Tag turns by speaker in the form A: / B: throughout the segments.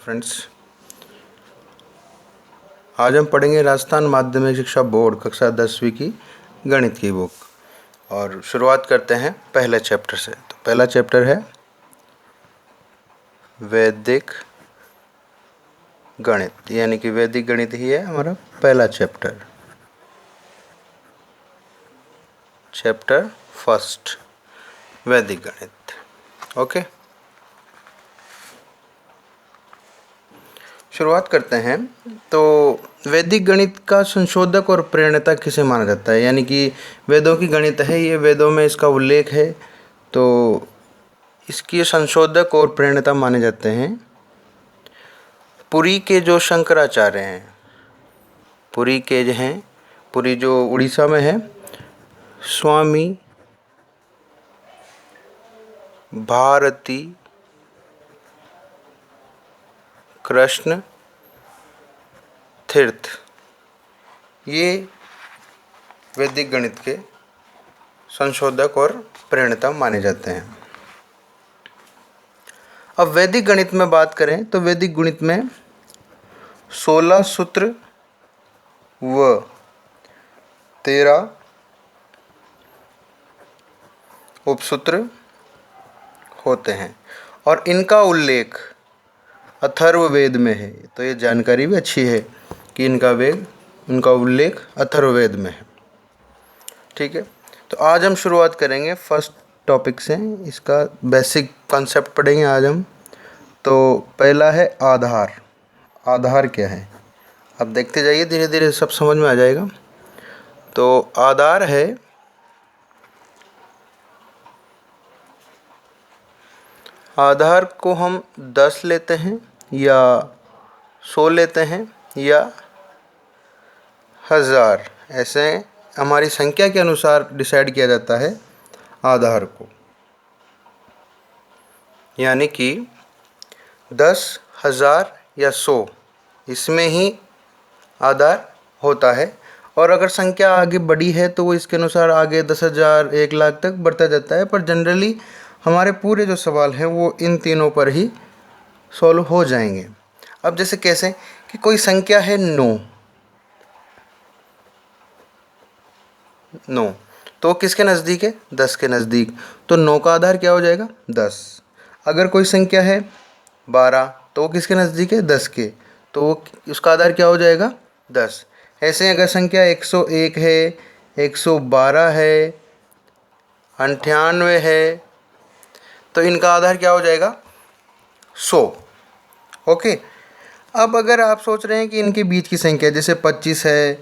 A: Friends, आज हम पढ़ेंगे राजस्थान माध्यमिक शिक्षा बोर्ड कक्षा 10वीं की गणित की बुक। और शुरुआत करते हैं पहले चैप्टर से। तो पहला चैप्टर है वैदिक गणित, यानी कि वैदिक गणित ही है हमारा पहला चैप्टर। चैप्टर फर्स्ट, वैदिक गणित। ओके, शुरुआत करते हैं। तो वैदिक गणित का संशोधक और प्रणेता किसे माना जाता है, यानी कि वेदों की गणित है ये, वेदों में इसका उल्लेख है, तो इसके संशोधक और प्रणेता माने जाते हैं पुरी के जो शंकराचार्य हैं। पुरी के जो हैं, पुरी जो उड़ीसा में है, स्वामी भारती कृष्ण तीर्थ, ये वैदिक गणित के संशोधक और प्रणेता माने जाते हैं। अब वैदिक गणित में बात करें तो वैदिक गणित में 16 सूत्र व 13 उपसूत्र होते हैं और इनका उल्लेख अथर्ववेद में है। तो ये जानकारी भी अच्छी है कि इनका उल्लेख अथर्ववेद में है। ठीक है, तो आज हम शुरुआत करेंगे फर्स्ट टॉपिक से। इसका बेसिक कॉन्सेप्ट पढ़ेंगे आज हम। तो पहला है आधार। आधार क्या है, अब देखते जाइए, धीरे धीरे सब समझ में आ जाएगा। तो आधार है आधार को हम 10 लेते हैं या 100 लेते हैं या 1000, ऐसे हमारी संख्या के अनुसार डिसाइड किया जाता है आधार को। यानी कि 10, 1000 या 100, इसमें ही आधार होता है। और अगर संख्या आगे बढ़ी है तो वो इसके अनुसार आगे 10,000, 1,00,000 तक बढ़ता जाता है। पर जनरली हमारे पूरे जो सवाल हैं वो इन तीनों पर ही सॉल्व हो जाएंगे। अब जैसे कैसे कि कोई संख्या है 9, तो किसके नज़दीक है, 10 के नज़दीक, तो 9 का आधार क्या हो जाएगा, 10। अगर कोई संख्या है 12, तो वो किसके नज़दीक है, 10 के, तो उसका आधार क्या हो जाएगा, 10। ऐसे अगर संख्या 101 है, 112 है, 98 है, तो इनका आधार क्या हो जाएगा, 100। ओके, अब अगर आप सोच रहे हैं कि इनके बीच की संख्या जैसे 25 है,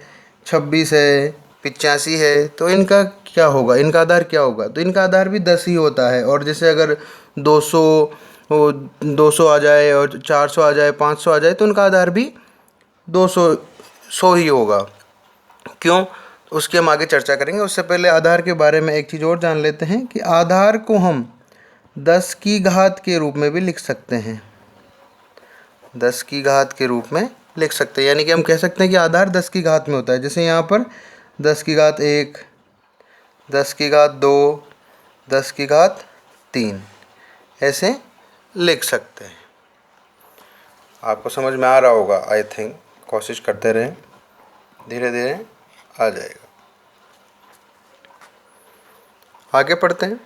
A: 26 है, 85 है, तो इनका क्या होगा, इनका आधार क्या होगा, तो इनका आधार भी 10 ही होता है। और जैसे अगर 200 आ जाए और 400 आ जाए, 500 आ जाए, तो उनका आधार भी 100 ही होगा। क्यों, उसके हम आगे चर्चा करेंगे। उससे पहले आधार के बारे में एक चीज़ और जान लेते हैं कि आधार को हम 10 की घात के रूप में भी लिख सकते हैं। 10 की घात के रूप में लिख सकते हैं, यानी कि हम कह सकते हैं कि आधार 10 की घात में होता है। जैसे यहाँ पर 10 की घात 1, 10 की घात 2, 10 की घात 3, ऐसे लिख सकते हैं। आपको समझ में आ रहा होगा, आई थिंक। कोशिश करते रहें, धीरे धीरे आ जाएगा। आगे पढ़ते हैं,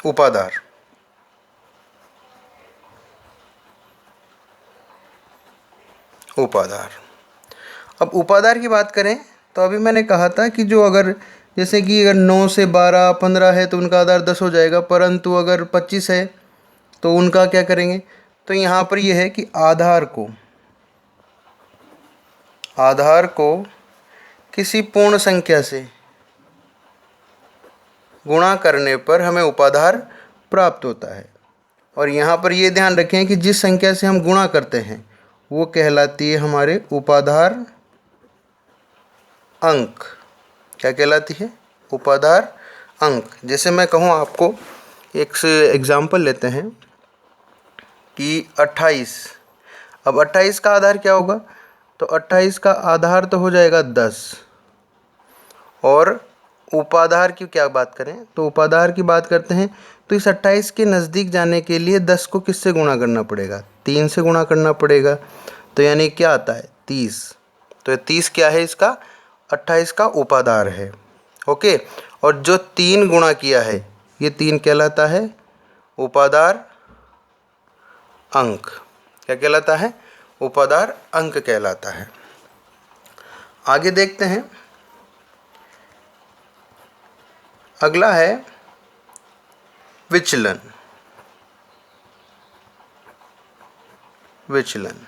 A: उपाधार। उपाधार, अब उपाधार की बात करें तो अभी मैंने कहा था कि जो अगर जैसे कि अगर 9 से 12, 15 है तो उनका आधार 10 हो जाएगा, परंतु अगर 25 है तो उनका क्या करेंगे। तो यहाँ पर यह है कि आधार को किसी पूर्ण संख्या से गुणा करने पर हमें उपाधार प्राप्त होता है। और यहाँ पर ये ध्यान रखें कि जिस संख्या से हम गुणा करते हैं वो कहलाती है हमारे उपाधार अंक। क्या कहलाती है, उपाधार अंक। जैसे मैं कहूँ आपको, एक से एग्जाम्पल लेते हैं कि 28। अब 28 का आधार क्या होगा, तो 28 का आधार तो हो जाएगा 10, और उपाधार की क्या बात करें तो उपाधार की बात करते हैं तो इस 28 के नज़दीक जाने के लिए 10 को किससे गुणा करना पड़ेगा, 3 से गुणा करना पड़ेगा। तो यानी क्या आता है 30। तो ये 30 क्या है, इसका 28 का उपाधार है। ओके, और जो 3 गुणा किया है ये 3 कहलाता है उपाधार अंक। क्या कहलाता है, उपाधार अंक कहलाता है। आगे देखते हैं, अगला है विचलन। विचलन,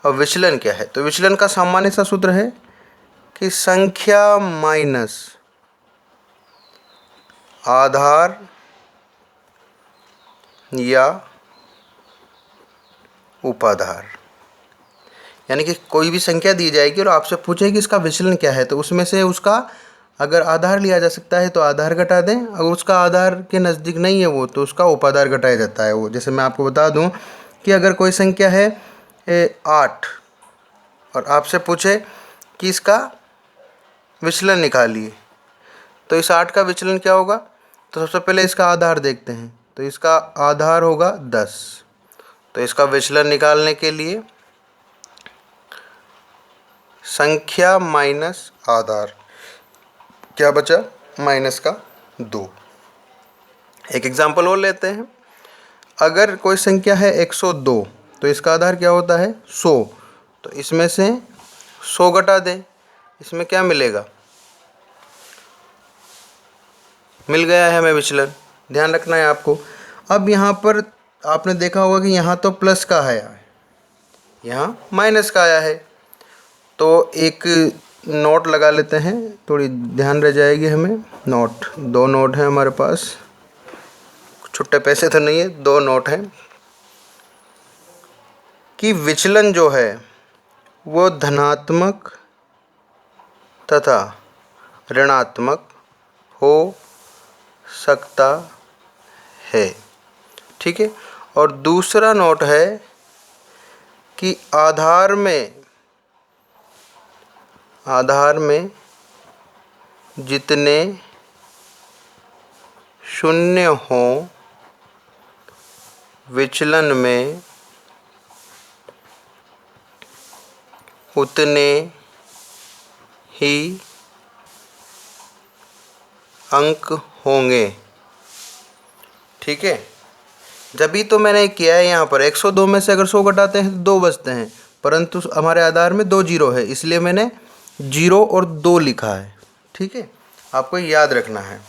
A: और विचलन क्या है, तो विचलन का सामान्य सा सूत्र है कि संख्या माइनस आधार या उपाधार। यानी कि कोई भी संख्या दी जाएगी और आपसे पूछेगी इसका विचलन क्या है, तो उसमें से उसका अगर आधार लिया जा सकता है तो आधार घटा दें, अगर उसका आधार के नज़दीक नहीं है वो तो उसका उपाधार घटाया जाता है वो। जैसे मैं आपको बता दूं कि अगर कोई संख्या है 8 और आपसे पूछे कि इसका विचलन निकालिए, तो इस 8 का विचलन क्या होगा, तो सबसे पहले इसका आधार देखते हैं। तो इसका आधार होगा 10, तो इसका विचलन निकालने के लिए संख्या माइनस आधार, क्या बचा, माइनस का 2। एक एग्जाम्पल और लेते हैं, अगर कोई संख्या है 102 तो इसका आधार क्या होता है 100, तो इसमें से 100 घटा दें, इसमें क्या मिलेगा, मिल गया है हमें विचलन। ध्यान रखना है आपको। अब यहाँ पर आपने देखा होगा कि यहाँ तो प्लस का है, यहाँ माइनस का आया है, तो एक नोट लगा लेते हैं, थोड़ी ध्यान रह जाएगी हमें। नोट, 2 नोट हैं हमारे पास, छुट्टे पैसे तो नहीं है, 2 नोट हैं कि विचलन जो है वो धनात्मक तथा ऋणात्मक हो सकता है। ठीक है, और दूसरा नोट है कि आधार में जितने शून्य हों विचलन में उतने ही अंक होंगे। ठीक है, जभी तो मैंने किया है यहाँ पर 102 में से अगर 100 घटाते हैं तो 2 बचते हैं, परंतु हमारे आधार में 2 जीरो है, इसलिए मैंने 0 और 2 लिखा है। ठीक है, आपको याद रखना है।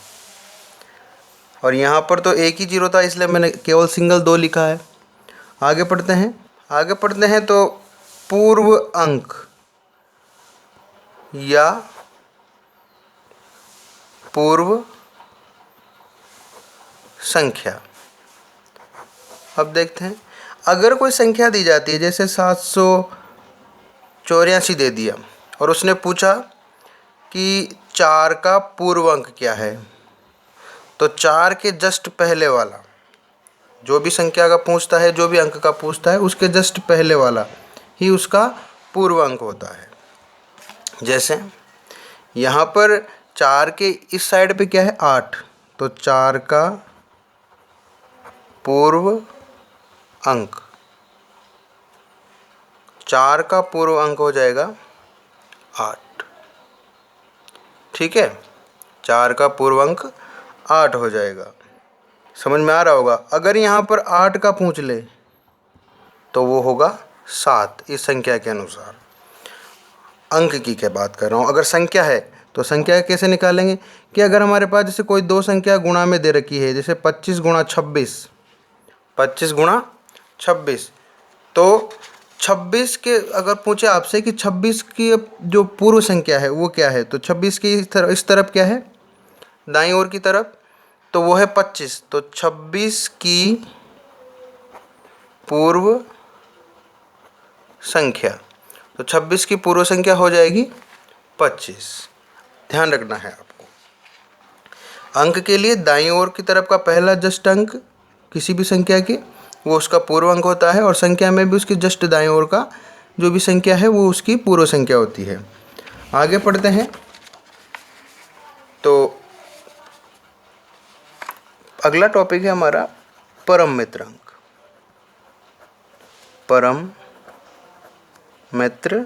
A: और यहाँ पर तो एक ही जीरो था इसलिए मैंने केवल सिंगल 2 लिखा है। आगे पढ़ते हैं तो पूर्व अंक या पूर्व संख्या। अब देखते हैं, अगर कोई संख्या दी जाती है जैसे 784 दे दिया और उसने पूछा कि 4 का पूर्व अंक क्या है, तो 4 के जस्ट पहले वाला, जो भी संख्या का पूछता है, जो भी अंक का पूछता है, उसके जस्ट पहले वाला ही उसका पूर्व अंक होता है। जैसे यहाँ पर 4 के इस साइड पे क्या है 8, तो 4 का पूर्व अंक, 4 का पूर्व अंक हो जाएगा 8। ठीक है, 4 का पूर्व अंक 8 हो जाएगा। समझ में आ रहा होगा। अगर यहाँ पर 8 का पूछ ले तो वो होगा 7 इस संख्या के अनुसार। अंक की क्या बात कर रहा हूँ। अगर संख्या है तो संख्या कैसे निकालेंगे कि अगर हमारे पास जैसे कोई 2 संख्या गुणा में दे रखी है, जैसे 25 गुणा 26, 25 गुणा 26, तो 26 के अगर पूछे आपसे कि 26 की जो पूर्व संख्या है वो क्या है, तो 26 की इस तरफ क्या है, दाईं ओर की तरफ, तो वो है 25। तो 26 की पूर्व संख्या, तो 26 की पूर्व संख्या हो जाएगी 25। ध्यान रखना है आपको। अंक के लिए दाईं ओर की तरफ का पहला जस्ट अंक किसी भी संख्या के वो उसका पूर्व अंक होता है, और संख्या में भी उसकी जस्ट दाईं ओर का जो भी संख्या है वो उसकी पूर्व संख्या होती है। आगे पढ़ते हैं, तो अगला टॉपिक है हमारा परम मित्र अंक। परम मित्र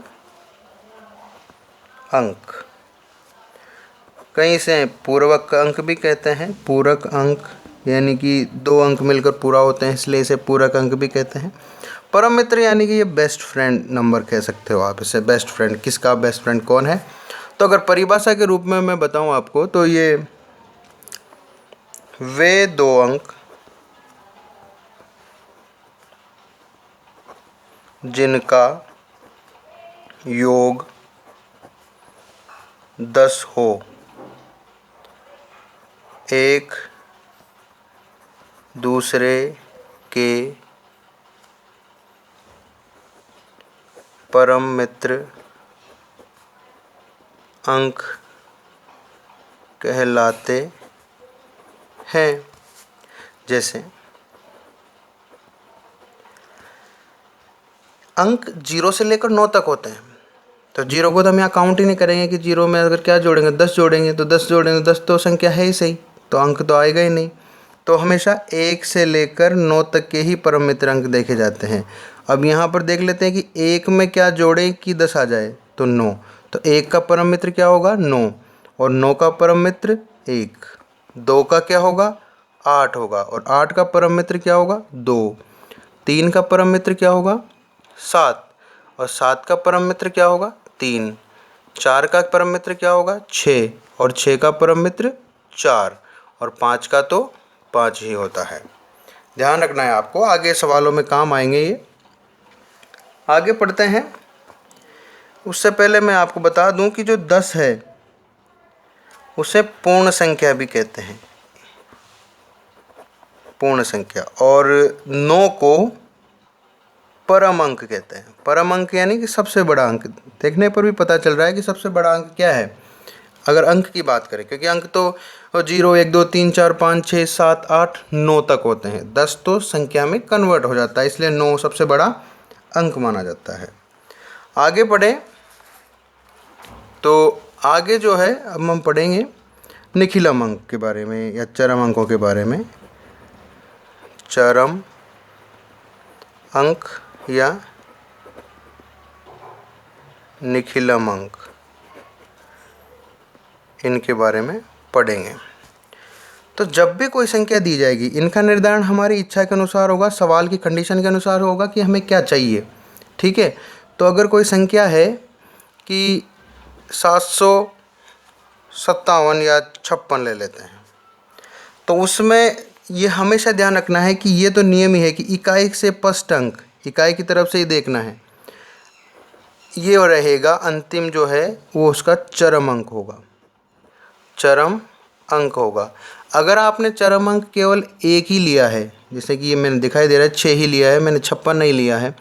A: अंक, कहीं से पूर्वक अंक भी कहते हैं। पूरक अंक यानी कि 2 अंक मिलकर पूरा होते हैं, इसलिए इसे पूरक अंक भी कहते हैं। परम मित्र यानी कि ये बेस्ट फ्रेंड नंबर कह सकते हो आप इसे। बेस्ट फ्रेंड, किसका बेस्ट फ्रेंड कौन है? तो अगर परिभाषा के रूप में मैं बताऊं आपको तो ये वे 2 अंक जिनका योग 10 हो, एक दूसरे के परम मित्र अंक कहलाते हैं। जैसे अंक 0 से लेकर 9 तक होते हैं, तो 0 को तो हम यहाँ काउंट ही नहीं करेंगे कि 0 में अगर क्या जोड़ेंगे, 10 जोड़ेंगे, तो 10 जोड़ेंगे, 10 तो संख्या है ही सही, तो अंक तो आएगा ही नहीं। तो हमेशा 1 से लेकर 9 तक के ही परम मित्र अंक देखे जाते हैं। अब यहाँ पर देख लेते हैं कि 1 में क्या जोड़ें कि 10 आ जाए, तो 9। तो 1 का परम मित्र क्या होगा? 9। और 9 का परम मित्र 1। 2 का क्या होगा? 8 होगा। और 8 का परम मित्र क्या होगा? 2। 3 का परम मित्र क्या होगा? 7। और 7 का परम मित्र क्या होगा? 3। 4 का परम मित्र क्या होगा? 6। और 6 का परम मित्र 4। और 5 का तो 5 ही होता है। ध्यान रखना है आपको, आगे सवालों में काम आएंगे ये। आगे पढ़ते हैं। उससे पहले मैं आपको बता दूं कि जो 10 है उसे पूर्ण संख्या भी कहते हैं, पूर्ण संख्या। और 9 को परम अंक कहते हैं। परम अंक यानी कि सबसे बड़ा अंक। देखने पर भी पता चल रहा है कि सबसे बड़ा अंक क्या है अगर अंक की बात करें, क्योंकि अंक तो 0 1 2 3 4 5 6 7 8 9 तक होते हैं। 10 तो संख्या में कन्वर्ट हो जाता है, इसलिए 9 सबसे बड़ा अंक माना जाता है। आगे पढ़े तो आगे जो है अब हम पढ़ेंगे निखिलम अंक के बारे में या चरम अंकों के बारे में। चरम अंक या निखिलम अंक, इनके बारे में पढ़ेंगे। तो जब भी कोई संख्या दी जाएगी, इनका निर्धारण हमारी इच्छा के अनुसार होगा, सवाल की कंडीशन के अनुसार होगा कि हमें क्या चाहिए। ठीक है, तो अगर कोई संख्या है कि 757 या 56 ले लेते हैं, तो उसमें ये हमेशा ध्यान रखना है कि ये तो नियम ही है कि इकाई से स्पष्ट अंक, इकाई की तरफ से ही देखना है, ये रहेगा अंतिम जो है वो उसका चरम अंक होगा। चरम अंक होगा। अगर आपने चरम अंक केवल 1 ही लिया है, जैसे कि ये मैंने दिखाई दे रहा है 6 ही लिया है, मैंने 56 नहीं लिया है,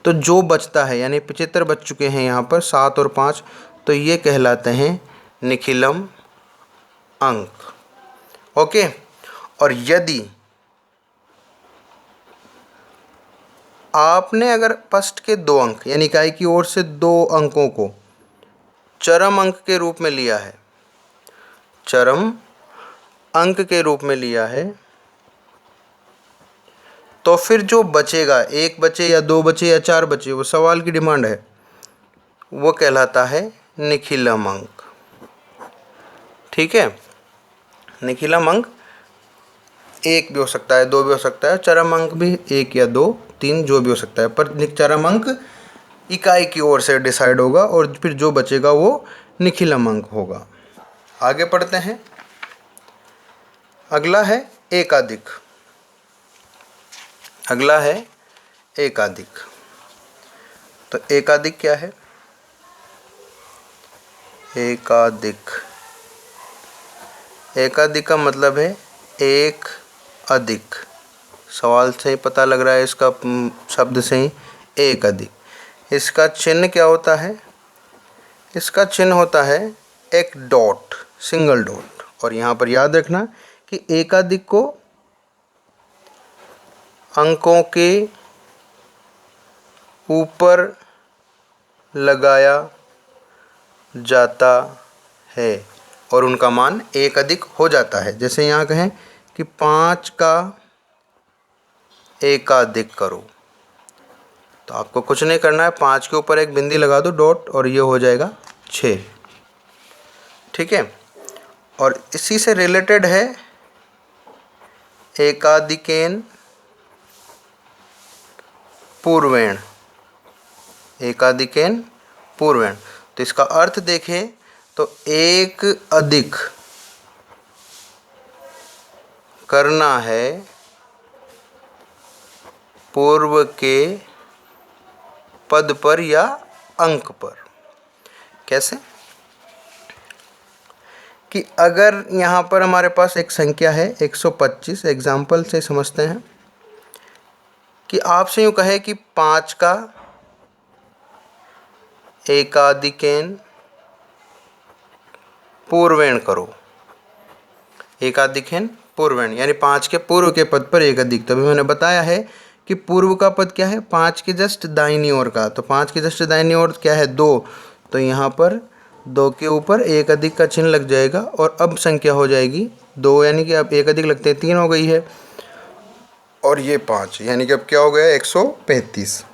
A: तो जो बचता है यानी 75 बच चुके हैं यहाँ पर 7 और 5, तो ये कहलाते हैं निखिलम अंक। ओके। और यदि आपने अगर फर्स्ट के 2 अंक यानी इकाई की ओर से 2 अंकों को चरम अंक के रूप में लिया है, चरम अंक के रूप में लिया है, तो फिर जो बचेगा, 1 बचे या 2 बचे या 4 बचे, वो सवाल की डिमांड है, वो कहलाता है निखिलम अंक। ठीक है, निखिलम अंक 1 भी हो सकता है, 2 भी हो सकता है, चरम अंक भी 1 या 2 3 जो भी हो सकता है, पर चरम अंक इकाई की ओर से डिसाइड होगा और फिर जो बचेगा वो निखिलम अंक होगा। आगे पढ़ते हैं। अगला है एकाधिक। अगला है एकाधिक। तो एकाधिक क्या है? एकाधिक, एकाधिक का मतलब है एक अधिक। सवाल से ही पता लग रहा है, इसका शब्द से ही, एक अधिक। इसका चिन्ह क्या होता है? इसका चिन्ह होता है एक डॉट, सिंगल डॉट। और यहाँ पर याद रखना कि एकाधिक को अंकों के ऊपर लगाया जाता है और उनका मान 1 अधिक हो जाता है। जैसे यहाँ कहें कि 5 का एकाधिक करो, तो आपको कुछ नहीं करना है, 5 के ऊपर एक बिंदी लगा दो डॉट, और ये हो जाएगा 6। ठीक है। और इसी से रिलेटेड है एकाधिकेन पूर्वेण। एकाधिकेन पूर्वेण, तो इसका अर्थ देखें तो एक अधिक करना है पूर्व के पद पर या अंक पर। कैसे कि अगर यहाँ पर हमारे पास एक संख्या है 125, एग्जाम्पल से समझते हैं कि आपसे यूँ कहे कि 5 का एकाधिकेन पूर्वेण करो। एकाधिकेन पूर्वेण यानी 5 के पूर्व के पद पर एक अधिक। तभी मैंने बताया है कि पूर्व का पद क्या है, 5 के जस्ट दाहिनी ओर का। तो 5 के जस्ट दाहिनी ओर क्या है, 2। तो यहाँ पर 2 के ऊपर एक अधिक का चिन्ह लग जाएगा और अब संख्या हो जाएगी 2, यानी कि अब एक अधिक लगते हैं 3 हो गई है, और ये 5, यानी कि अब क्या हो गया 135।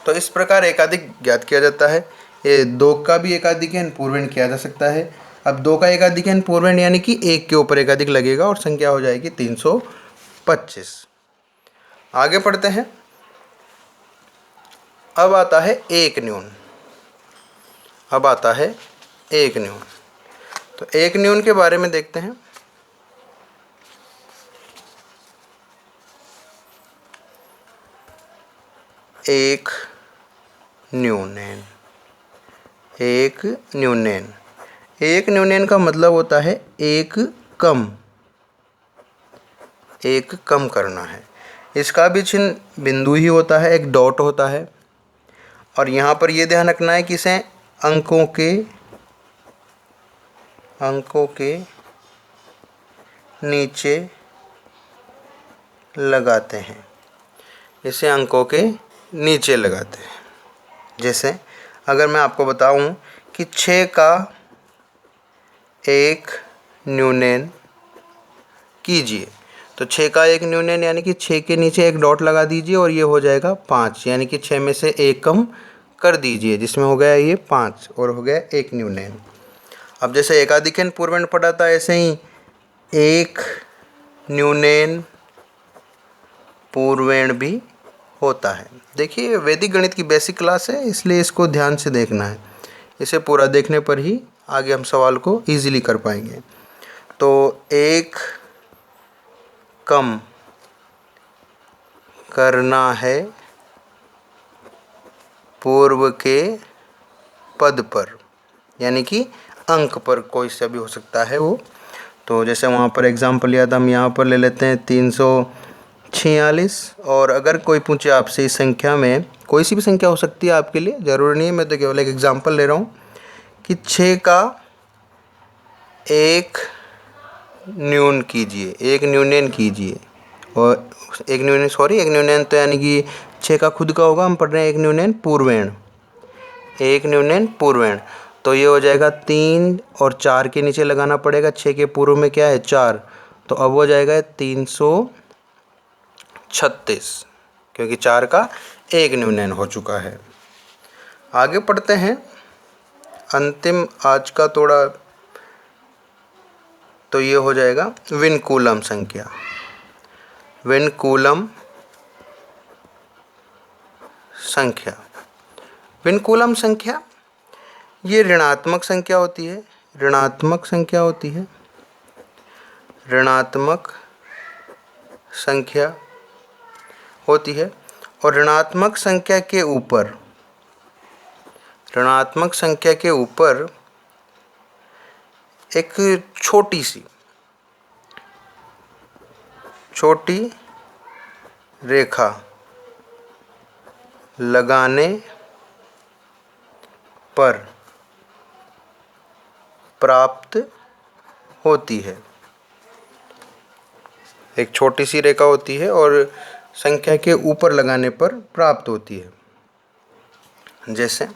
A: तो इस प्रकार एकाधिक ज्ञात किया जाता है। ये 2 का भी एकाधिकेन पूर्वेण किया जा सकता है। अब 2 का एकाधिकेन पूर्वेण यानी कि 1 के ऊपर एकाधिक लगेगा और संख्या हो जाएगी 325। आगे पढ़ते हैं। अब आता है एक न्यून। अब आता है एक न्यून। तो एक न्यून के बारे में देखते हैं। एक न्यूनेन। एक न्यूनेन। एक न्यूनेन का मतलब होता है एक कम। एक कम करना है। इसका भी चिन्ह बिंदु ही होता है, एक डॉट होता है। और यहाँ पर ये ध्यान रखना है कि इसे अंकों के नीचे लगाते हैं। इसे अंकों के नीचे लगाते हैं। जैसे अगर मैं आपको बताऊं कि 6 का एक न्यूनेन कीजिए, तो 6 का एक न्यूनेन यानी कि 6 के नीचे एक डॉट लगा दीजिए और ये हो जाएगा 5, यानी कि 6 में से एक कम कर दीजिए, जिसमें हो गया ये 5 और हो गया एक न्यूनेन। अब जैसे एकाधिकेन पूर्वेण पढ़ा था, ऐसे ही एक न्यूनेन पूर्वेण भी होता है। देखिए वैदिक गणित की बेसिक क्लास है, इसलिए इसको ध्यान से देखना है। इसे पूरा देखने पर ही आगे हम सवाल को इजीली कर पाएंगे। तो एक कम करना है पूर्व के पद पर, यानी कि अंक पर, कोई सा भी हो सकता है वो। तो जैसे वहाँ पर एग्जाम्पल लिया था, हम यहाँ पर ले लेते हैं 346। और अगर कोई पूछे आपसे इस संख्या में, कोई सी भी संख्या हो सकती है आपके लिए, ज़रूरी नहीं है, मैं तो केवल एक एग्जाम्पल ले रहा हूँ कि 6 का एक न्यून कीजिए, एक न्यूनेन कीजिए। और एक न्यूनेन तो यानी कि 6 का खुद का होगा, हम पढ़ रहे हैं एक न्यूनेन पूर्वेण। एक न्यूनेन पूर्वेण, तो ये हो जाएगा 3 और 4 के नीचे लगाना पड़ेगा। 6 के पूर्व में क्या है 4, तो अब हो जाएगा 336, क्योंकि 4 का एक न्यूनेन हो चुका है। आगे पढ़ते हैं। अंतिम आज का थोड़ा, तो ये हो जाएगा विनकूलम संख्या। विनकूलम संख्या। विनकूलम संख्या ये ऋणात्मक संख्या होती है। ऋणात्मक संख्या होती है। ऋणात्मक संख्या होती है और ऋणात्मक संख्या के ऊपर, ऋणात्मक संख्या के ऊपर एक छोटी रेखा लगाने पर प्राप्त होती है। एक छोटी सी रेखा होती है और संख्या के ऊपर लगाने पर प्राप्त होती है। जैसे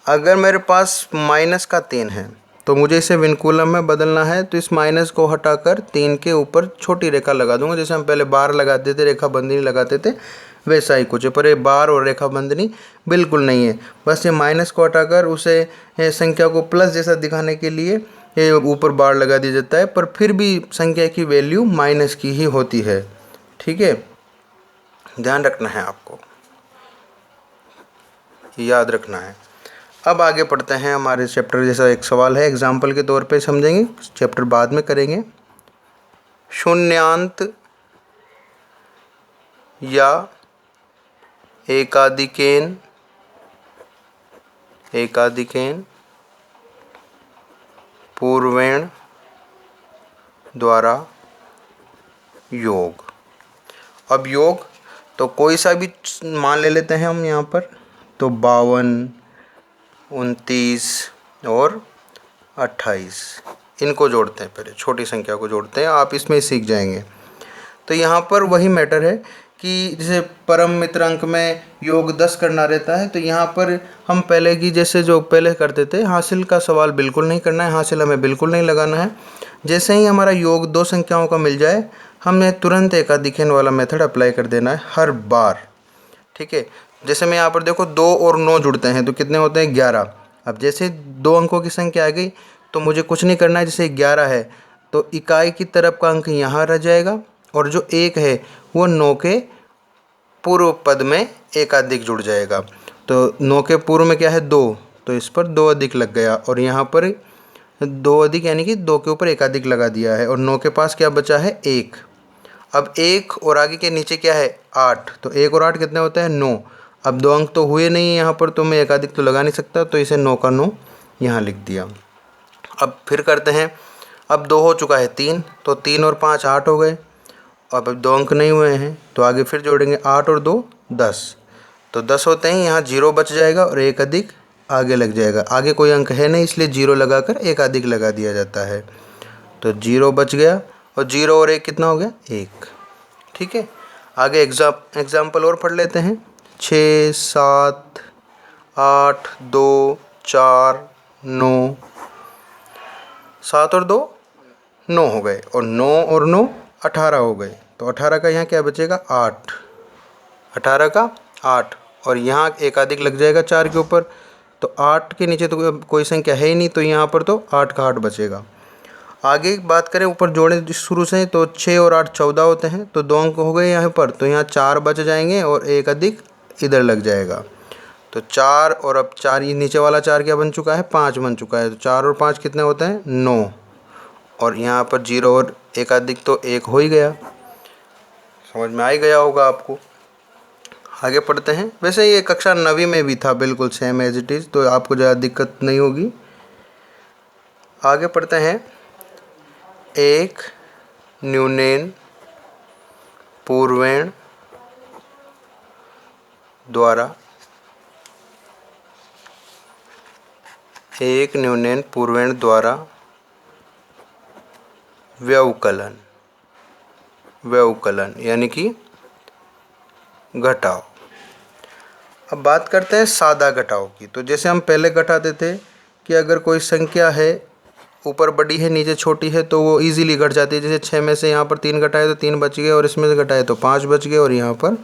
A: अगर मेरे पास -3 है, तो मुझे इसे विनकूलम में बदलना है, तो इस माइनस को हटाकर 3 के ऊपर छोटी रेखा लगा दूंगा। जैसे हम पहले बार लगाते थे, रेखा बंधनी लगाते थे, वैसा ही कुछ है। पर ये बार और रेखा बंधनी बिल्कुल नहीं है। बस ये माइनस को हटाकर उसे संख्या को प्लस जैसा दिखाने के लिए ये ऊपर बार लगा दिया जाता है, पर फिर भी संख्या की वैल्यू माइनस की ही होती है। ठीक है, ध्यान रखना है, आपको याद रखना है। अब आगे पढ़ते हैं। हमारे चैप्टर जैसा एक सवाल है, एग्जाम्पल के तौर पे समझेंगे, चैप्टर बाद में करेंगे। शून्यांत या एकाधिकेन पूर्वेण द्वारा योग। अब योग तो कोई सा भी मान ले लेते हैं हम यहाँ पर, तो 52, 29 और 28 इनको जोड़ते हैं। पहले छोटी संख्या को जोड़ते हैं, आप इसमें सीख जाएंगे। तो यहाँ पर वही मैटर है कि जैसे परम मित्र अंक में योग 10 करना रहता है, तो यहाँ पर हम पहले की जैसे जो पहले करते थे, हासिल का सवाल बिल्कुल नहीं करना है, हासिल हमें बिल्कुल नहीं लगाना है। जैसे ही हमारा योग 2 संख्याओं का मिल जाए, हमें तुरंत एकाधिकेन वाला मेथड अप्लाई कर देना है हर बार। ठीक है, जैसे मैं यहाँ पर देखो 2 और 9 जुड़ते हैं तो कितने होते हैं, 11। अब जैसे 2 अंकों की संख्या आ गई तो मुझे कुछ नहीं करना है। जैसे 11 है तो इकाई की तरफ का अंक यहाँ रह जाएगा, और जो 1 है वो 9 के पूर्व पद में एकाधिक जुड़ जाएगा। तो 9 के पूर्व में क्या है, 2, तो इस पर 2 अधिक लग गया, और यहाँ पर 2 अधिक यानी कि 2 के ऊपर एकाधिक लगा दिया है, और 9 के पास क्या बचा है, 1। अब 1 और आगे के नीचे क्या है, 8, तो 1 और 8 कितने होते हैं, 9। अब 2 अंक तो हुए नहीं है यहाँ पर, तो मैं एकाधिक तो लगा नहीं सकता, तो इसे 9 का 9 यहाँ लिख दिया। अब फिर करते हैं। अब 2 हो चुका है 3, तो 3 और 5 8 हो गए। अब 2 अंक नहीं हुए हैं तो आगे फिर जोड़ेंगे, 8 और 2 10, तो 10 होते हैं। यहाँ 0 बच जाएगा और एक अधिक आगे लग जाएगा। आगे कोई अंक है नहीं, इसलिए 0 लगाकर एक अधिक लगा दिया जाता है, तो 0 बच गया, और 0 और 1 कितना हो गया, 1। ठीक है, आगे एग्जाम्पल और पढ़ लेते हैं। 6, 7, 8, 2, 4, 9, 7 और 2 9 हो गए, और 9 और 9 18 हो गए। तो 18 का यहाँ क्या बचेगा, 8, 18 का 8, और यहाँ एक अधिक लग जाएगा 4 के ऊपर, तो 8 के नीचे तो कोई संख्या है ही नहीं, तो यहाँ पर तो 8 का 8 बचेगा। आगे बात करें ऊपर जोड़े शुरू से, तो 6 और 8 14 होते हैं, तो 2 अंक हो गए यहाँ पर, तो यहाँ 4 बच जाएंगे और एक अधिक इधर लग जाएगा, तो 4, और अब 4 ये नीचे वाला 4 क्या बन चुका है, 5 बन चुका है, तो 4 और 5 कितने होते हैं, 9, और यहाँ पर 0 और एक अधिक तो 1 हो ही गया। समझ में आ ही गया होगा आपको। आगे पढ़ते हैं। वैसे ये कक्षा 9वीं में भी था, बिल्कुल सेम एज इट इज़, तो आपको ज़्यादा दिक्कत नहीं होगी। आगे पढ़ते हैं। एक न्यूनेन पूर्वेण द्वारा व्यवकलन यानी कि घटाव। अब बात करते हैं सादा घटाव की। तो जैसे हम पहले घटाते थे कि अगर कोई संख्या है ऊपर बड़ी है नीचे छोटी है तो वो इजीली घट जाती है। जैसे 6 में से यहाँ पर 3 घटाए तो 3 बच गए, और इसमें से घटाए तो 5 बच गए, और यहाँ पर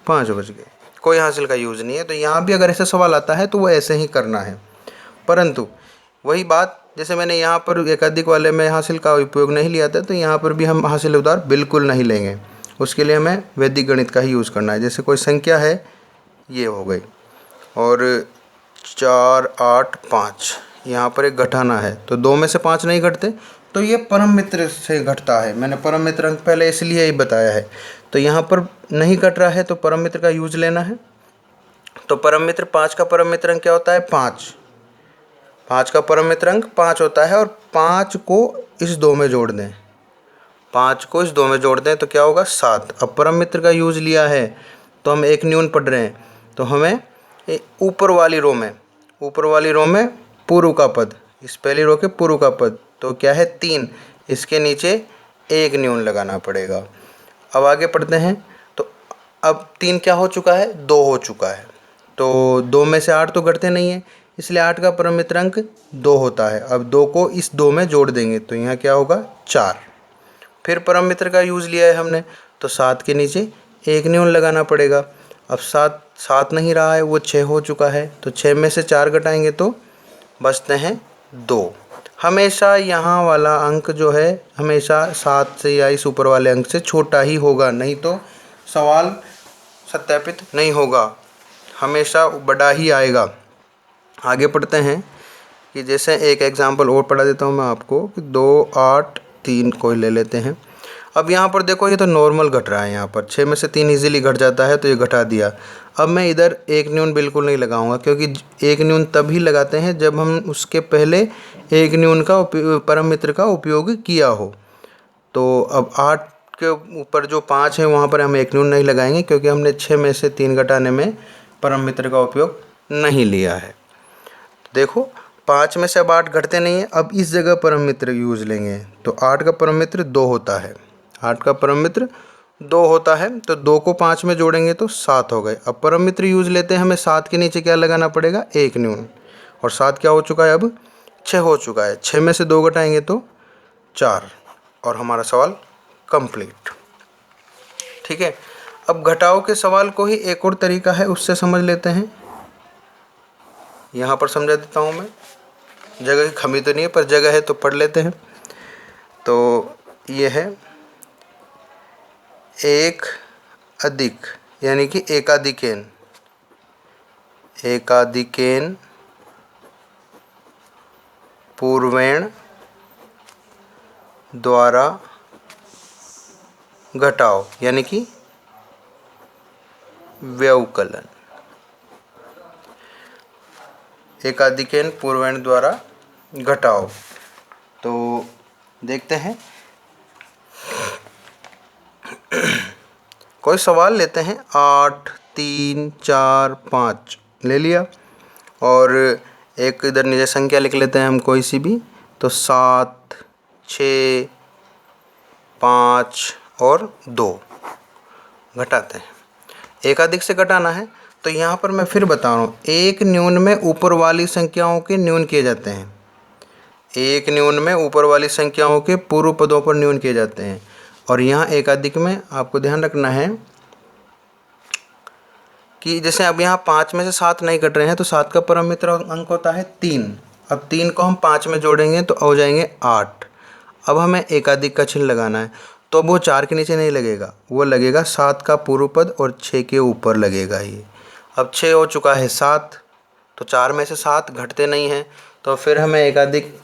A: 5 बच गए। कोई हासिल का यूज़ नहीं है। तो यहाँ भी अगर ऐसा सवाल आता है तो वो ऐसे ही करना है। परंतु वही बात, जैसे मैंने यहाँ पर एकाधिक वाले में हासिल का उपयोग नहीं लिया था, तो यहाँ पर भी हम हासिल उधार बिल्कुल नहीं लेंगे। उसके लिए हमें वैदिक गणित का ही यूज़ करना है। जैसे कोई संख्या है, ये हो गई, और 4, 8, 5 यहाँ पर एक घटाना है, तो 2 में से 5 नहीं घटते, तो ये परम मित्र से घटता है। मैंने परम मित्र अंक पहले इसलिए ही बताया है। तो यहाँ पर नहीं घट रहा है तो परम मित्र का यूज़ लेना है। तो परम मित्र 5 का परम मित्र अंक क्या होता है, 5 का परम मित्र अंक 5 होता है, और 5 को इस 2 में जोड़ दें, 5 को इस 2 में जोड़ दें तो क्या होगा, 7। अब परम मित्र का यूज़ लिया है तो हम एक न्यून पढ़ रहे हैं, तो हमें ऊपर वाली रो में पूर्व का पद, इस पहली रो के पूर्व का पद तो क्या है, 3, इसके नीचे एक न्यून लगाना पड़ेगा। अब आगे पढ़ते हैं। तो अब 3 क्या हो चुका है, 2 हो चुका है, तो 2 में से 8 तो घटते नहीं है, इसलिए 8 का परम मित्र अंक 2 होता है। अब 2 को इस 2 में जोड़ देंगे तो यहाँ क्या होगा 4। फिर परम मित्र का यूज़ लिया है हमने तो 7 के नीचे 1 न्यून लगाना पड़ेगा। अब 7 नहीं रहा है, वो 6 हो चुका है, तो 6 में से 4 घटाएंगे तो बचते हैं 2। हमेशा यहाँ वाला अंक जो है हमेशा 7 से या इस ऊपर वाले अंक से छोटा ही होगा, नहीं तो सवाल सत्यापित नहीं होगा, हमेशा बड़ा ही आएगा। आगे पढ़ते हैं कि जैसे एक एग्जांपल और पढ़ा देता हूँ मैं आपको कि 2 8 3 कोई ले लेते हैं। अब यहाँ पर देखो ये तो नॉर्मल घट रहा है, यहाँ पर 6 में से 3 इजीली घट जाता है तो ये घटा दिया। अब मैं इधर 1 न्यून बिल्कुल नहीं लगाऊंगा, क्योंकि 1 न्यून तभी लगाते हैं जब हम उसके पहले 1 न्यून का परम मित्र का उपयोग किया हो। तो अब 8 के ऊपर जो 5 है वहाँ पर हम 1 न्यून नहीं लगाएंगे, क्योंकि हमने 6 में से 3 घटाने में परम मित्र का उपयोग नहीं लिया है। देखो 5 में से अब 8 घटते नहीं है, अब इस जगह परम मित्र यूज़ लेंगे तो 8 का परम मित्र 2 होता है। 8 का परम मित्र 2 होता है तो 2 को 5 में जोड़ेंगे तो 7 हो गए। अब परम मित्र यूज़ लेते हैं, हमें 7 के नीचे क्या लगाना पड़ेगा 1 न्यून, और 7 क्या हो चुका है अब 6 हो चुका है। 6 में से 2 घटाएंगे तो 4 और हमारा सवाल कंप्लीट। ठीक है, अब घटाओ के सवाल को ही एक और तरीका है उससे समझ लेते हैं। यहाँ पर समझा देता हूँ मैं, जगह की कमी तो नहीं है पर जगह है तो पढ़ लेते हैं। तो ये है एक अधिक यानी कि एकाधिकेन, एकाधिकेन पूर्वेण द्वारा घटाओ यानी कि व्यवकलन, एकाधिकेन पूर्वेण द्वारा घटाओ। तो देखते हैं, कोई सवाल लेते हैं। 8 3 4 5 ले लिया और एक इधर नीचे संख्या लिख लेते हैं हम कोई सी भी, तो 7 6 5 और 2 घटाते हैं। एकाधिक से घटाना है तो यहाँ पर मैं फिर बता रहा हूँ, एक न्यून में ऊपर वाली संख्याओं के न्यून किए जाते हैं, एक न्यून में ऊपर वाली संख्याओं के पूर्व पदों पर न्यून किए जाते हैं। और यहाँ एकाधिक में आपको ध्यान रखना है कि जैसे अब यहाँ 5 में से 7 नहीं घट रहे हैं तो 7 का परम मित्र अंक होता है 3। अब 3 को हम 5 में जोड़ेंगे तो हो जाएंगे 8। अब हमें एकाधिक का चिन्ह लगाना है तो वो 4 के नीचे नहीं लगेगा, वो लगेगा 7 का पूर्व पद और 6 के ऊपर लगेगा ये। अब 6 हो चुका है 7, तो 4 में से 7 घटते नहीं हैं तो फिर हमें एकाधिक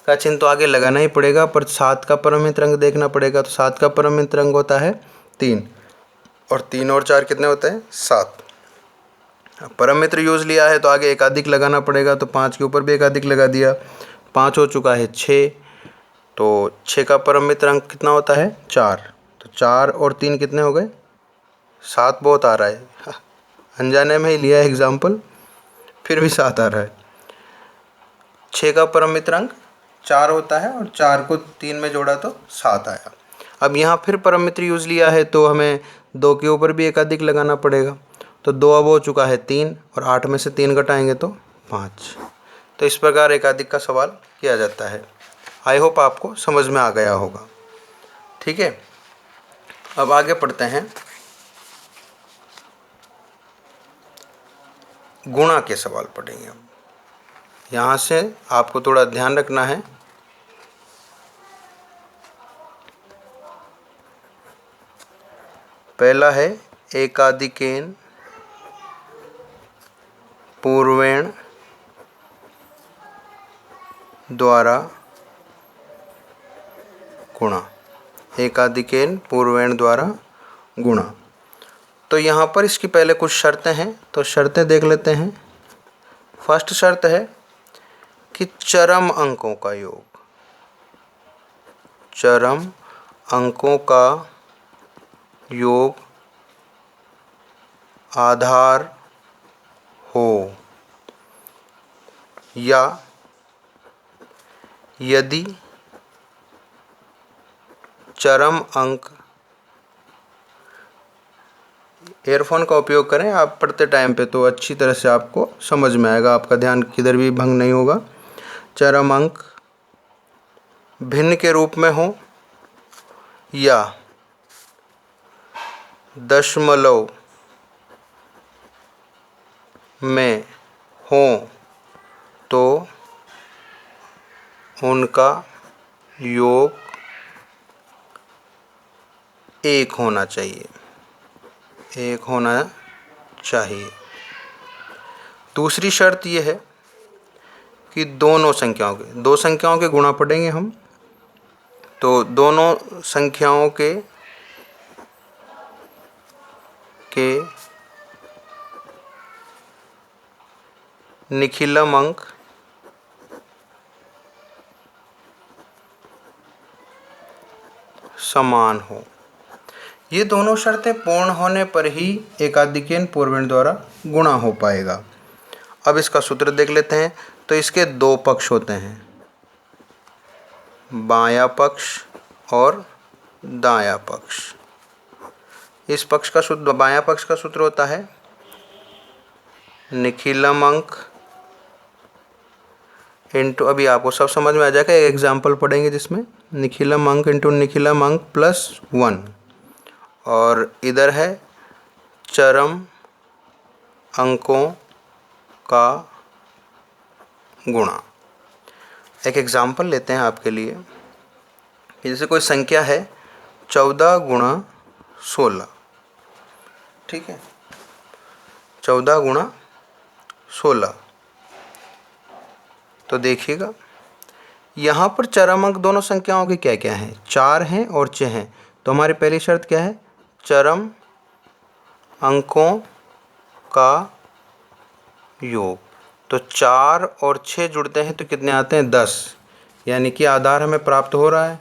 A: का चिन्ह तो आगे लगाना ही पड़ेगा, पर 7 का परम मित्र अंक देखना पड़ेगा। तो 7 का परम मित्र अंक होता है 3 और 3 और 4 कितने होते हैं 7। परम मित्र यूज़ लिया है तो आगे एकाधिक लगाना पड़ेगा, तो 5 के ऊपर भी एकाधिक लगा दिया। 5 हो चुका है 6, तो 6 का परम मित्र अंक कितना होता है 4। तो 4 और 3 कितने हो गए 7, बहुत आ रहा है अनजाने में ही लिया है एग्जाम्पल, फिर भी 7 आ रहा है। 6 का परम मित्र अंक 4 होता है और 4 को 3 में जोड़ा तो 7 आया। अब यहाँ फिर परम मित्र यूज़ लिया है तो हमें 2 के ऊपर भी एकाधिक लगाना पड़ेगा, तो 2 अब हो चुका है 3 और 8 में से 3 घटाएंगे तो 5। तो इस प्रकार एकाधिक का सवाल किया जाता है। आई होप आपको समझ में आ गया होगा। ठीक है, अब आगे पढ़ते हैं, गुणा के सवाल पढ़ेंगे। अब यहाँ से आपको थोड़ा ध्यान रखना है। पहला है एकाधिकेन पूर्वेण द्वारा गुणा, एकाधिकेन पूर्वेण द्वारा गुणा। तो यहाँ पर इसकी पहले कुछ शर्तें हैं, तो शर्तें देख लेते हैं। फर्स्ट शर्त है कि चरम अंकों का योग, चरम अंकों का योग आधार हो, या यदि चरम अंक ईयरफोन का उपयोग करें आप पढ़ते टाइम पे, तो अच्छी तरह से आपको समझ में आएगा, आपका ध्यान किधर भी भंग नहीं होगा। चरम अंक भिन्न के रूप में हो या दशमलव में हो तो उनका योग 1 होना चाहिए, 1 होना चाहिए। दूसरी शर्त यह है कि दोनों संख्याओं के, दो संख्याओं के गुणा पढ़ेंगे हम, तो दोनों संख्याओं के निखिलम अंक समान हो। ये दोनों शर्तें पूर्ण होने पर ही एकाधिकन पूर्वेण द्वारा गुणा हो पाएगा। अब इसका सूत्र देख लेते हैं। तो इसके दो पक्ष होते हैं, बायां पक्ष और दायां पक्ष। इस पक्ष का सूत्र, बायां पक्ष का सूत्र होता है निखिलम अंक इंटू, अभी आपको सब समझ में आ जाएगा, एक एग्जाम्पल पढ़ेंगे जिसमें निखिलम अंक इंटू निखिलम अंक प्लस 1, और इधर है चरम अंकों का गुणा। एक एग्जाम्पल लेते हैं आपके लिए, जैसे कोई संख्या है 14 गुणा 16, ठीक है, 14 गुणा 16। तो देखिएगा यहाँ पर चरम अंक दोनों संख्याओं के क्या क्या हैं, 4 हैं और 6 हैं। तो हमारी पहली शर्त क्या है, चरम अंकों का योग। तो 4 और 6 जुड़ते हैं तो कितने आते हैं, 10, यानी कि आधार हमें प्राप्त हो रहा है।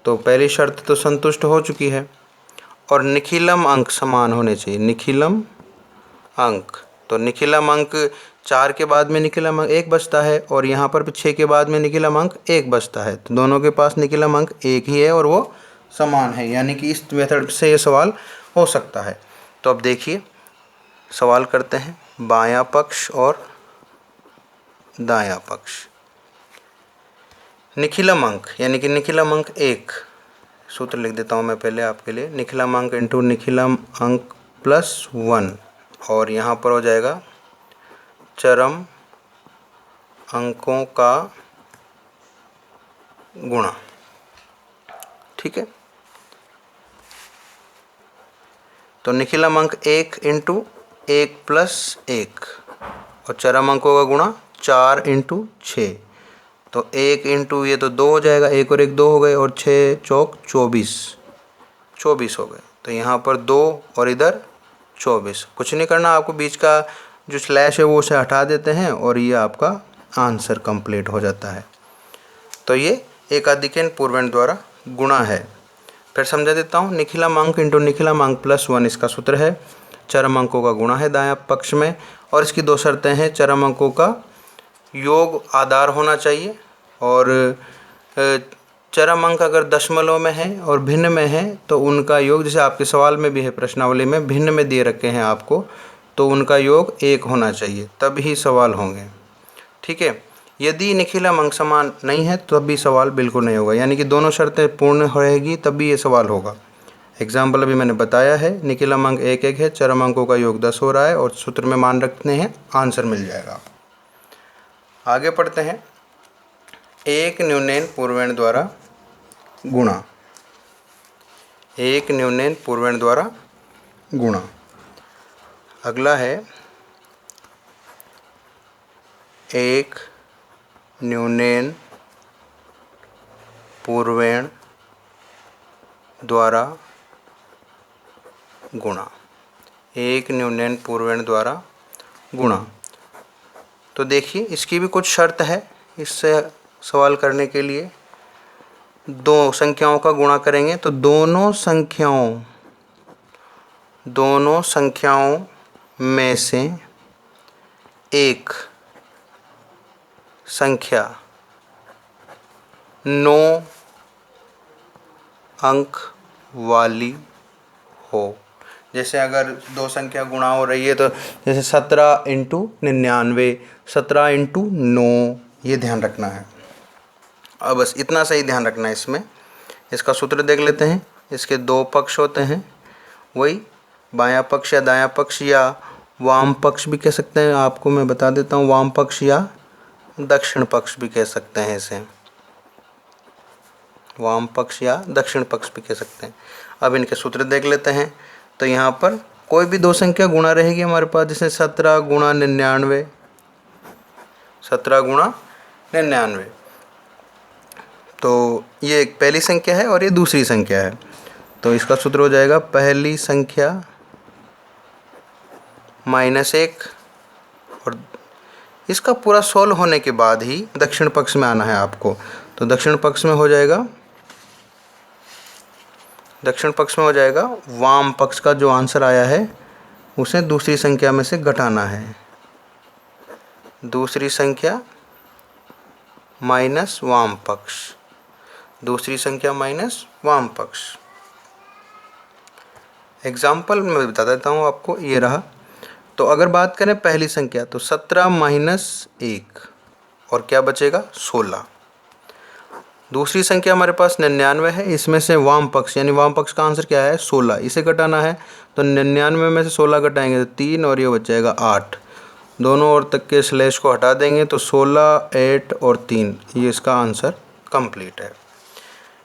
A: तो पहली शर्त तो संतुष्ट हो चुकी है। और निखिलम अंक समान होने चाहिए, निखिलम अंक, तो निखिलम अंक 4 के बाद में निखिलम अंक 1 बचता है, और यहाँ पर भी 6 के बाद में निखिलम अंक 1 बचता है। तो दोनों के पास निखिलम अंक 1 ही है और वो समान है, यानी कि इस मेथड से ये सवाल हो सकता है। तो अब देखिए सवाल करते हैं, बायां पक्ष और दायां पक्ष। निखिलम अंक यानी कि निखिलम अंक 1, सूत्र लिख देता हूँ मैं पहले आपके लिए, निखिलम अंक इंटू निखिलम अंक प्लस 1, और यहाँ पर हो जाएगा चरम अंकों का गुणा, ठीक है। तो निखिलम अंक 1 इंटू 1 प्लस 1, और चरम अंकों का गुणा 4 इंटू 6। तो 1 इंटू ये तो 2 हो जाएगा, 1 और 1 2 हो गए, और 6 चौक 24, 24 हो गए। तो यहाँ पर 2 और इधर 24। कुछ नहीं करना आपको, बीच का जो स्लैश है वो उसे हटा देते हैं और ये आपका आंसर कंप्लीट हो जाता है। तो ये एकाधिकन पूर्वेण द्वारा गुणा है। फिर समझा देता हूँ, निखिलम अंक इंटू निखिलम अंक प्लस 1 इसका सूत्र है, चरम अंकों का गुणा है दायां पक्ष में, और इसकी दो शर्तें हैं, चरम अंकों का योग आधार होना चाहिए, और चरम अंक अगर दशमलव में है और भिन्न में है तो उनका योग, जैसे आपके सवाल में भी है, प्रश्नावली में भिन्न में दे रखे हैं आपको, तो उनका योग 1 होना चाहिए, तब ही सवाल होंगे, ठीक है। यदि निखिलम अंक समान नहीं है तो तब भी सवाल बिल्कुल नहीं होगा, यानी कि दोनों शर्तें पूर्ण रहेगी तब भी ये सवाल होगा। एग्जाम्पल अभी मैंने बताया है, निखिलम अंक 1 1 है, चरम अंकों का योग 10 हो रहा है, और सूत्र में मान रखते हैं, आंसर मिल जाएगा। आगे पढ़ते हैं, एक न्यूनैन पूर्वेण द्वारा गुणा, एक न्यूनैन पूर्वेण द्वारा गुणा। अगला है एक न्यूनैन पूर्वेण द्वारा गुणा, एक न्यूनैन पूर्वेण द्वारा गुणा। तो देखिए इसकी भी कुछ शर्त है, इससे सवाल करने के लिए दो संख्याओं का गुणा करेंगे तो दोनों संख्याओं में से एक संख्या 9 अंक वाली हो, जैसे अगर दो संख्या गुणा हो रही है तो जैसे 17 इंटू 99, 17 इंटू 9, ये ध्यान रखना है। अब बस इतना सही ध्यान रखना है इसमें। इसका सूत्र देख लेते हैं। इसके दो पक्ष होते हैं, वही बायां पक्ष या दायां पक्ष या वाम पक्ष भी कह सकते हैं। आपको मैं बता देता हूँ, वाम पक्ष या दक्षिण पक्ष भी कह सकते हैं इसे, वाम पक्ष या दक्षिण पक्ष भी कह सकते हैं। अब इनके सूत्र देख लेते हैं। तो यहाँ पर कोई भी दो संख्या गुणा रहेगी हमारे पास, जैसे 17 गुणा 99, 17 गुणा 99। तो ये एक पहली संख्या है और ये दूसरी संख्या है। तो इसका सूत्र हो जाएगा पहली संख्या -1, और इसका पूरा सोल्व होने के बाद ही दक्षिण पक्ष में आना है आपको। तो दक्षिण पक्ष में हो जाएगा, दक्षिण पक्ष में हो जाएगा वाम पक्ष का जो आंसर आया है उसे दूसरी संख्या में से घटाना है। दूसरी संख्या माइनस वाम पक्ष, दूसरी संख्या माइनस वाम पक्ष। एग्जाम्पल मैं बता देता हूँ आपको, ये रहा। तो अगर बात करें पहली संख्या तो 17 - 1 और क्या बचेगा 16। दूसरी संख्या हमारे पास 99 है, इसमें से वाम पक्ष यानी वाम पक्ष का आंसर क्या है 16, इसे घटाना है। तो 99 में से 16 घटाएंगे तो 3 और ये बच जाएगा 8। दोनों ओर तक के स्लैश को हटा देंगे तो 16, 8 और 3, ये इसका आंसर कंप्लीट है।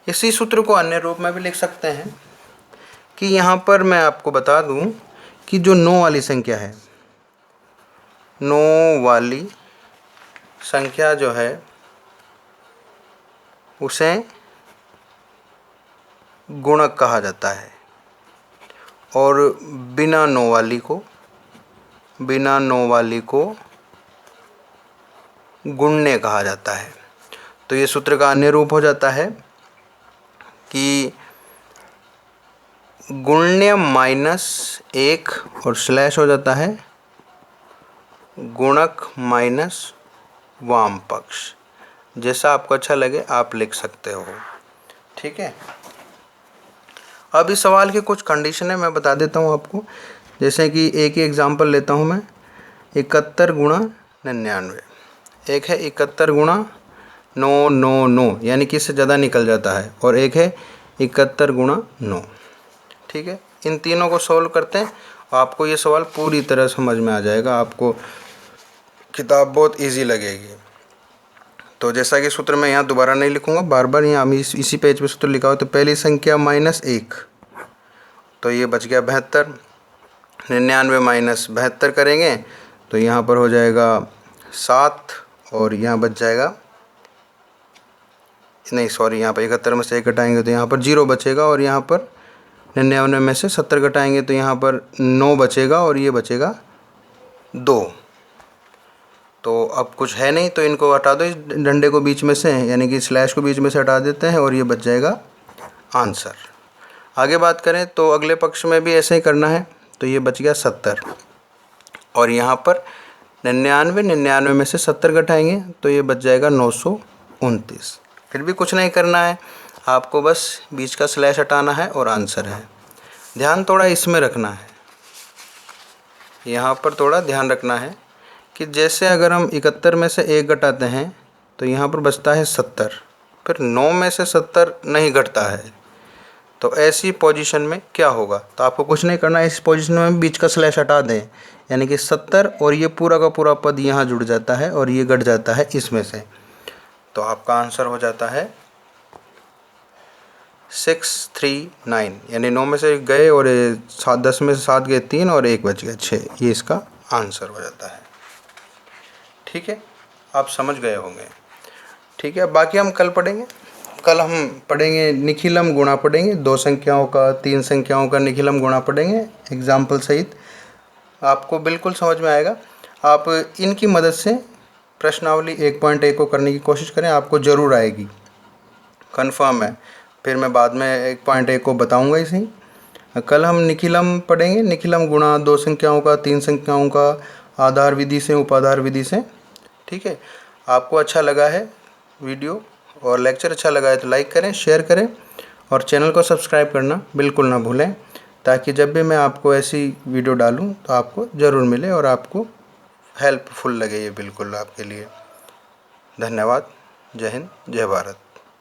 A: इसी सूत्र को अन्य रूप में भी लिख सकते हैं कि यहाँ पर मैं आपको बता दूँ कि जो 9 वाली संख्या है, 9 वाली संख्या जो है उसे गुणक कहा जाता है, और बिना 9 वाली को गुणने कहा जाता है। तो ये सूत्र का अन्य रूप हो जाता है कि गुण्य -1 और स्लैश हो जाता है गुणक माइनस वाम पक्ष। जैसा आपको अच्छा लगे आप लिख सकते हो, ठीक है। अब इस सवाल के कुछ कंडीशन है, मैं बता देता हूँ आपको। जैसे कि एक ही एग्जांपल लेता हूँ मैं, 71 गुणा 99। एक है 71 गुणा 999 यानी कि इससे ज़्यादा निकल जाता है, और एक है 71 गुणा 9, ठीक है। इन तीनों को सॉल्व करते हैं, आपको ये सवाल पूरी तरह समझ में आ जाएगा, आपको किताब बहुत इजी लगेगी। तो जैसा कि सूत्र मैं यहाँ दोबारा नहीं लिखूँगा, बार बार यहाँ इसी पेज पे सूत्र लिखा हो। तो पहली संख्या -1, तो ये बच गया 72। 99 माइनस 72 करेंगे तो यहाँ पर हो जाएगा 7, और यहाँ बच जाएगा, नहीं सॉरी, यहाँ पर 71 में से 1 घटाएंगे तो यहाँ पर 0 बचेगा, और यहाँ पर 99 में से 70 घटाएंगे तो यहाँ पर 9 बचेगा, और ये बचेगा 2। तो अब कुछ है नहीं, तो इनको हटा दो इस डंडे को बीच में से, यानी कि स्लैश को बीच में से हटा देते हैं, और ये बच जाएगा आंसर। आगे बात करें तो अगले पक्ष में भी ऐसे ही करना है। तो ये बच गया 70, और यहाँ पर 99 में से 70 घटाएंगे तो ये बच जाएगा 929। फिर भी कुछ नहीं करना है, आपको बस बीच का स्लैश हटाना है और आंसर है। ध्यान थोड़ा इसमें रखना है, यहाँ पर थोड़ा ध्यान रखना है कि जैसे अगर हम 71 में से 1 घटाते हैं तो यहाँ पर बचता है 70, फिर 9 में से 70 नहीं घटता है, तो ऐसी पोजीशन में क्या होगा। तो आपको कुछ नहीं करना है, इस पोजीशन में बीच का स्लैश हटा दें, यानी कि 70 और ये पूरा का पूरा पद यहाँ जुड़ जाता है और ये घट जाता है इसमें से। तो आपका आंसर हो जाता है 639, यानी 9 में से गए और 10 में से 7 गए 3 और 1 बच गया 6, ये इसका आंसर हो जाता है। ठीक है, आप समझ गए होंगे। ठीक है, बाकी हम कल पढ़ेंगे। कल हम पढ़ेंगे निखिलम गुणा पढ़ेंगे, 2 संख्याओं का 3 संख्याओं का निखिलम गुणा पढ़ेंगे एग्जाम्पल सहित। आपको बिल्कुल समझ में आएगा। आप इनकी मदद से प्रश्नावली 1.1 को करने की कोशिश करें, आपको ज़रूर आएगी, कंफर्म है। फिर मैं बाद में 1.1 को बताऊंगा इसे ही। कल हम निखिलम पढ़ेंगे, निखिलम गुणा 2 संख्याओं का 3 संख्याओं का आधार विधि से उपाधार विधि से। ठीक है, आपको अच्छा लगा है वीडियो और लेक्चर अच्छा लगा है तो लाइक करें, शेयर करें और चैनल को सब्सक्राइब करना बिल्कुल ना भूलें। ताकि जब भी मैं आपको ऐसी वीडियो डालूँ तो आपको ज़रूर मिले और आपको हेल्पफुल लगे ये बिल्कुल आपके लिए। धन्यवाद। जय हिंद, जय भारत।